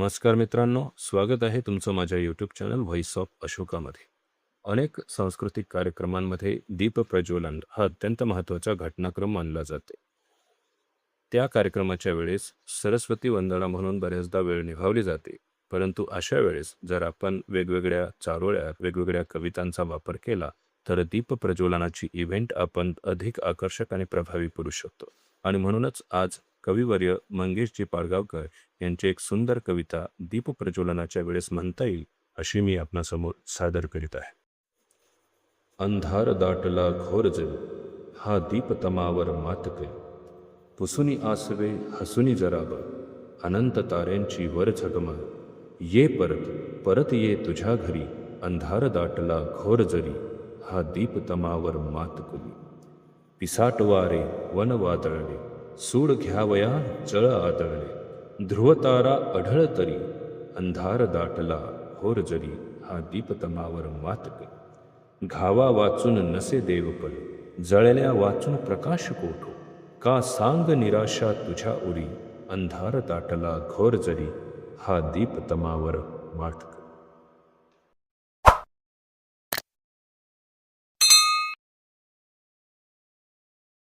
नमस्कार मित्रांनो, स्वागत आहे तुमचं माझ्या यूट्यूब चॅनल व्हॉइस ऑफ अशोकामध्ये. अनेक सांस्कृतिक कार्यक्रमांमध्ये दीप प्रज्वलन हा अत्यंत महत्त्वाचा घटनाक्रम मानला जाते. त्या कार्यक्रमाच्या वेळेस सरस्वती वंदना म्हणून बऱ्याचदा वेळ निभावली जाते. परंतु अशा वेळेस जर आपण वेगवेगळ्या चारोळ्या, वेगवेगळ्या कवितांचा वापर केला, तर दीप प्रज्वलनाची इव्हेंट आपण अधिक आकर्षक आणि प्रभावी करू शकतो. आणि म्हणूनच आज कविवर्य मंगेशजी पाडगावकर यांची एक सुंदर कविता दीप प्रज्वलनाच्या वेळेस म्हणता येईल अशी मी आपणासमोर सादर करीत आहे. अंधार दाटला घोर जरी, हा दीप तमावर मात करी, पुसुनी आसवे हसुनी जराब, अनंत ताऱ्यांची वर झगमग, ये परत परत ये तुझ्या घरी, अंधार दाटला घोर जरी, हा दीप तमावर मात करी. पिसाटवारे वन वादळले, सूड घ्यावया जळ आदळले, ध्रुवतारा अढळ तरी, अंधार दाटला घोर जरी, हा दीप तमावर मात करी. घावा वाचून नसे देवपण, जळल्या वाचून प्रकाश कोठो, का सांग निराशा तुझ्या उरी, अंधार दाटला घोर जरी, हा दीप तमावर मात करी.